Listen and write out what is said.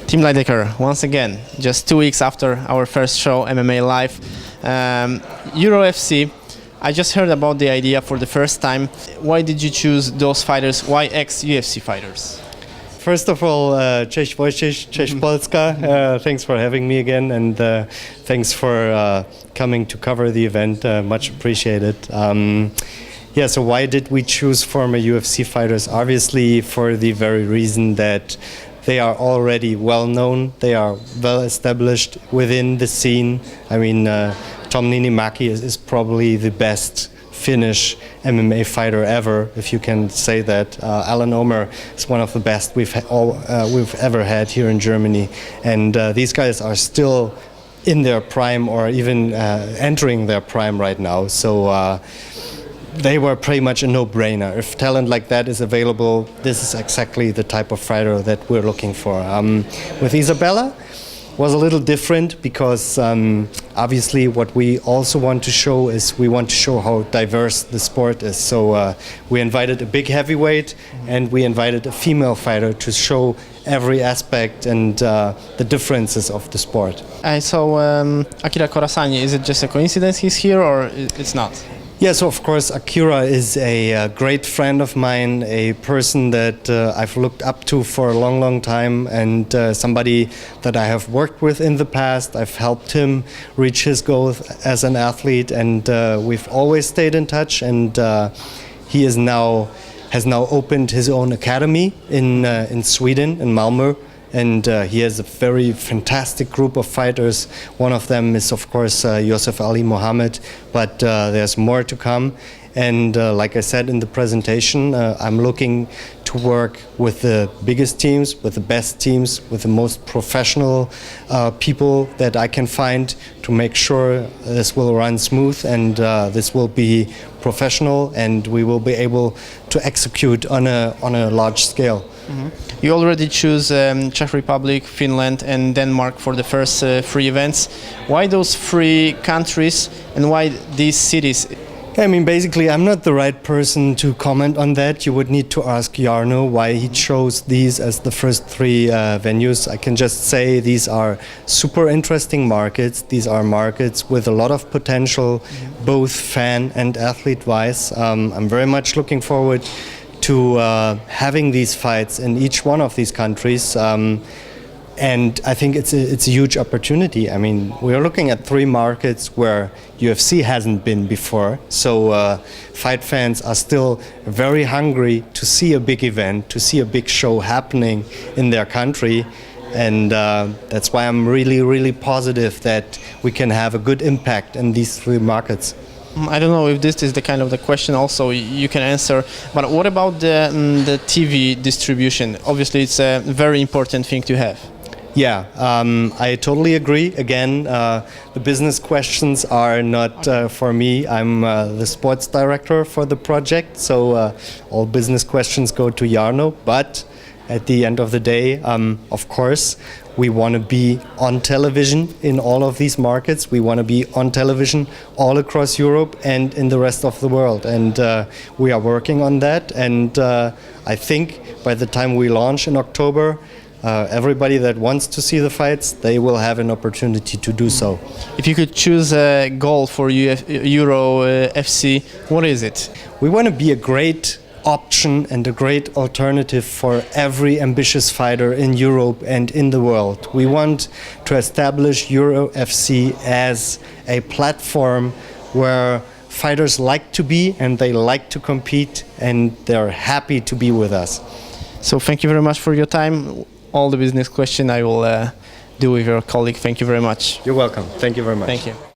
Tim Leidecker, once again, just 2 weeks after our first show, MMA Live. Euro FC, I just heard about the idea for the first time. Why did you choose those fighters? Why ex-UFC fighters? First of all, cześć Wojciech, cześć Polska. Thanks for having me again, and thanks for coming to cover the event. Much appreciated. Yeah, so why did we choose former UFC fighters? Obviously for the very reason that they are already well known, they are well established within the scene. I mean, Tom Niinimäki is probably the best Finnish MMA fighter ever, if you can say that. Alan Omer is one of the best we've ever had here in Germany, and these guys are still in their prime or even entering their prime right now. So they were pretty much a no-brainer. If talent like that is available, this is exactly the type of fighter that we're looking for. With Isabella, was a little different because obviously what we also want to show is we want to show how diverse the sport is. So we invited a big heavyweight and we invited a female fighter to show every aspect and the differences of the sport. I saw Akira Korasani. Is it just a coincidence he's here or it's not? Yeah, so of course Akira is a great friend of mine, a person that I've looked up to for a long, long time, and somebody that I have worked with in the past. I've helped him reach his goals as an athlete, and we've always stayed in touch. And he has now opened his own academy in Sweden, in Malmö. And he has a very fantastic group of fighters. One of them is, of course, Yusuf Ali Mohammed, but there's more to come. And like I said in the presentation, I'm looking to work with the biggest teams, with the best teams, with the most professional people that I can find to make sure this will run smooth and this will be professional and we will be able to execute on a large scale. Mm-hmm. You already choose Czech Republic, Finland and Denmark for the first 3 events. Why those 3 countries and why these cities? I mean, basically, I'm not the right person to comment on that. You would need to ask Jarno why he chose these as the first 3 venues. I can just say these are super interesting markets. These are markets with a lot of potential, both fan and athlete-wise. I'm very much looking forward to having these fights in each one of these countries. And I think it's a huge opportunity. I mean, we are looking at 3 markets where UFC hasn't been before. So fight fans are still very hungry to see a big event, to see a big show happening in their country. And that's why I'm really, really positive that we can have a good impact in these 3 markets. I don't know if this is the kind of the question also you can answer, but what about the TV distribution? Obviously, it's a very important thing to have. Yeah, I totally agree. Again, the business questions are not for me. I'm the sports director for the project, so all business questions go to Jarno. But at the end of the day, of course, we want to be on television in all of these markets. We want to be on television all across Europe and in the rest of the world. And we are working on that. And I think by the time we launch in October, everybody that wants to see the fights, they will have an opportunity to do so. If you could choose a goal for Euro FC, what is it? We want to be a great option and a great alternative for every ambitious fighter in Europe and in the world. We want to establish Euro FC as a platform where fighters like to be and they like to compete and they're happy to be with us. So thank you very much for your time. All the business question I will do with your colleague. Thank you very much. You're welcome. Thank you very much. Thank you.